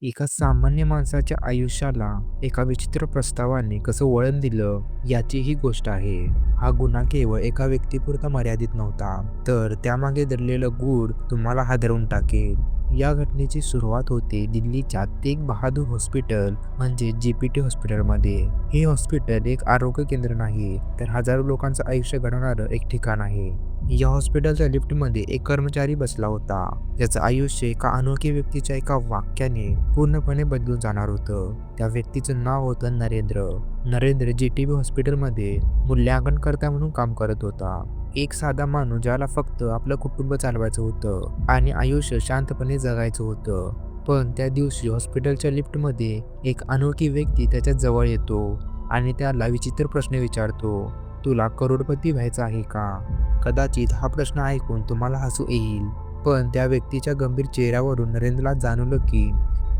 एका सामान्य माणसाच्या आयुष्याला एका विचित्र प्रस्तावाने कसं वळण दिलं याची ही गोष्ट आहे. हा गुन्हा केवळ एका व्यक्तीपुरता मर्यादित नव्हता, तर त्यामागे दडलेलं गूढ तुम्हाला हादरवून टाकेल. या घटनेची सुरुवात होते दिल्लीच्या तेग बहादूर हॉस्पिटल म्हणजे जीपीटी हॉस्पिटलमध्ये. हे हॉस्पिटल एक आरोग्य केंद्र नाही, तर हजारो लोकांचं आयुष्य घडवणारं एक ठिकाण आहे. या हॉस्पिटलच्या लिफ्टमध्ये एक कर्मचारी बसला होता, ज्याचं आयुष्य एका अनोळखी व्यक्तीच्या एका वाक्याने पूर्णपणे बदलून जाणार होतं. त्या व्यक्तीचं नाव होतं नरेंद्र. नरेंद्र जीटीबी हॉस्पिटलमध्ये मूल्यांकनकर्ता म्हणून काम करत होता. एक साधा माणूस ज्याला फक्त आपलं कुटुंब चालवायचं होतं आणि आयुष्य शांतपणे जगायचं होतं. पण त्या दिवशी हॉस्पिटलच्या लिफ्टमध्ये एक अनोळखी व्यक्ती त्याच्या जवळ येतो आणि त्याला विचित्र प्रश्न विचारतो. तुला करोडपती व्हायचं आहे का? कदाचित हा प्रश्न ऐकून तुम्हाला हसू येईल, पण त्या व्यक्तीच्या गंभीर चेहऱ्यावरून नरेंद्रला जाणवलं की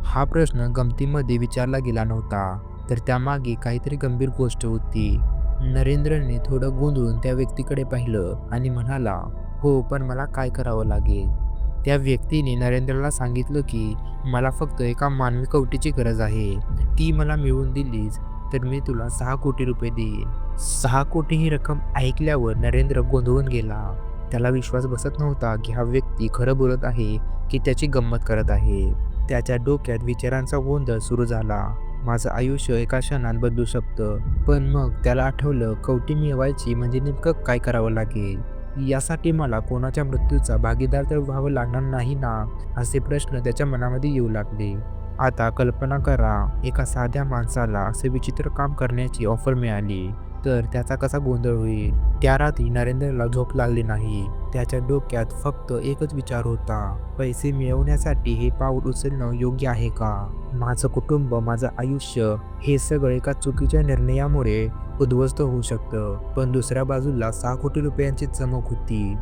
हा प्रश्न गमतीमध्ये विचारला गेला नव्हता, तर त्यामागे काहीतरी गंभीर गोष्ट होती. नरेंद्रने थोडं गोंधळून त्या व्यक्तीकडे पाहिलं आणि म्हणाला, "हो, पण मला काय करावं लागेल?" त्या व्यक्तीने नरेंद्रला सांगितलं की मला फक्त एका मानवी कवटीची गरज आहे. ती मला मिळवून दिलीस तर मी तुला 6 कोटी रुपये देईन. 6 कोटी ही रक्कम ऐकल्यावर नरेंद्र गोंधळून गेला. त्याला विश्वास बसत नव्हता की हा व्यक्ती खरं बोलत आहे की त्याची गंमत करत आहे. त्याच्या डोक्यात विचारांचा गोंधळ सुरू झाला. माझं आयुष्य एका क्षणात बदलू शकतं. पण मग त्याला आठवलं, कवटी मिळवायची म्हणजे नेमकं काय करावं लागेल? यासाठी मला कोणाच्या मृत्यूचा भागीदार तर व्हावं लागणार नाही ना? असे प्रश्न त्याच्या मनामध्ये येऊ लागले. आता कल्पना करा, एका साध्या माणसाला असे विचित्र काम करण्याची ऑफर मिळाली, तर त्याचा कसा गोंधळ होईल? त्या रात्री नरेंद्रला झोप लागली नाही. त्याच्या डोक्यात फक्त एकच विचार होता, पैसे मिळवण्यासाठी हे पाऊल उचलणं योग्य आहे का? माझं कुटुंब, माझं आयुष्य हे सगळं एका चुकीच्या निर्णयामुळे उद्ध्वस्त होऊ शकतं. पण दुसऱ्या बाजूला 6 कोटी रुपयांची चमक होती,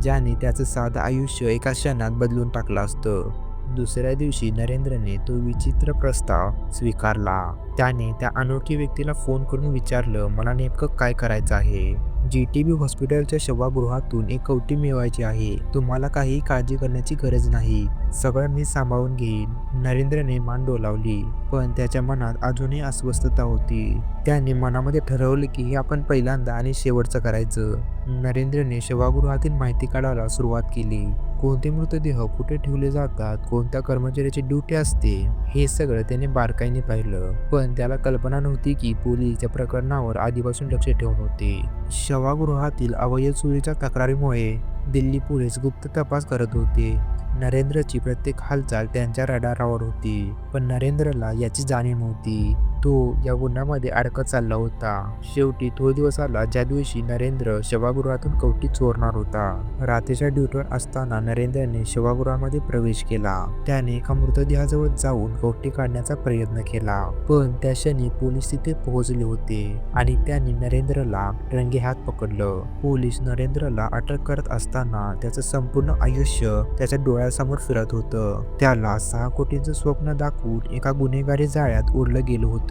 ज्याने त्याचं साधं आयुष्य एका क्षणात बदलून टाकलं असतं. दुसऱ्या दिवशी नरेंद्रने तो विचित्र प्रस्ताव स्वीकारला. त्याने त्या अनोळखी व्यक्तीला फोन करून विचारलं, मला नेमकं काय करायचं आहे? जीटीबी हॉस्पिटलच्या सभागृहातून एक कवटी मिळवायची आहे. तुम्हाला काही काळजी करण्याची गरज नाही. सगळं मी सांभाळून घेईन. नरेंद्रने मान डोलावली, पण त्याच्या मनात अजूनही अस्वस्थता होती. त्याने मनामध्ये ठरवलं की हे आपण पहिल्यांदा आणि शेवटचं करायचं. नरेंद्रने सभागृहातील माहिती काढायला सुरुवात केली. कोणते मृतदेह कुठे ठेवले जातात, कोणत्या कर्मचाऱ्याची ड्युटी असते, हे सगळं त्याने बारकाईने पाहिलं. पण त्याला कल्पना नव्हती की पोलीस या प्रकरणावर आधीपासून लक्ष ठेवून होते. सभागृहातील अवयव चोरीच्या तक्रारीमुळे दिल्ली पोलीस गुप्त तपास करत होते. नरेंद्रची प्रत्येक हालचाल त्यांच्या रडारावर होती, पण नरेंद्रला याची जाणीव नव्हती. तो या गुन्ह्यामध्ये अडकत चालला होता. शेवटी तो दिवस आला ज्या दिवशी नरेंद्र सभागृहातून कवटी चोरणार होता. रात्रीच्या ड्युटीवर असताना नरेंद्रने सभागृहामध्ये प्रवेश केला. त्याने एका मृतदेहाजवळ जाऊन कवटी काढण्याचा प्रयत्न केला, पण त्या क्षणी पोलीस तिथे पोहोचले होते आणि त्यांनी नरेंद्रला रंगेहात पकडलं. पोलीस नरेंद्रला अटक करत असताना त्याचं संपूर्ण आयुष्य त्याच्या डोळ्यासमोर फिरत होतं. त्याला 6 कोटींचं स्वप्न दाखवून एका गुन्हेगारी जाळ्यात ओढलं गेलं होतं.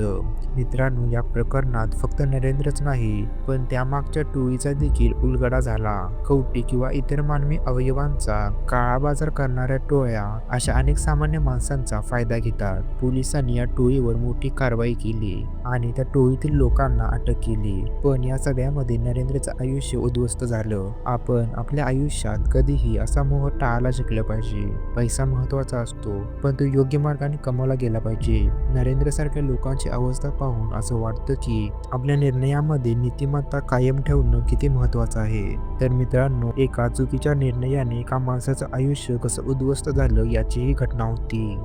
मित्रांनो, या प्रकरणात फक्त नरेंद्रच नाही, पण त्यामागच्या टोळीचा देखील उलगडा झाला. कवटी किंवा इतर मानवी अवयवांचा काळाबाजार करणाऱ्या टोळ्या अशा अनेक सामान्य माणसांचा फायदा घेतात. पोलिसांनी या टोळीवर मोठी कारवाई केली आणि त्या टोळीतील लोकांना अटक केली. पण या सगळ्यामध्ये नरेंद्रचं आयुष्य उद्ध्वस्त झालं. आपण आपल्या आयुष्यात कधीही असा मोह टाळायला शिकलं पाहिजे. पैसा महत्त्वाचा असतो, पण तो योग्य मार्गाने कमवला गेला पाहिजे. नरेंद्रसारख्या लोकांची अवस्था पाहून असं वाटतं की आपल्या निर्णयामध्ये नीतिमत्ता कायम ठेवणं किती महत्त्वाचं आहे. तर मित्रांनो, एका चुकीच्या निर्णयाने एका माणसाचं आयुष्य कसं उद्ध्वस्त झालं याची ही घटना होती.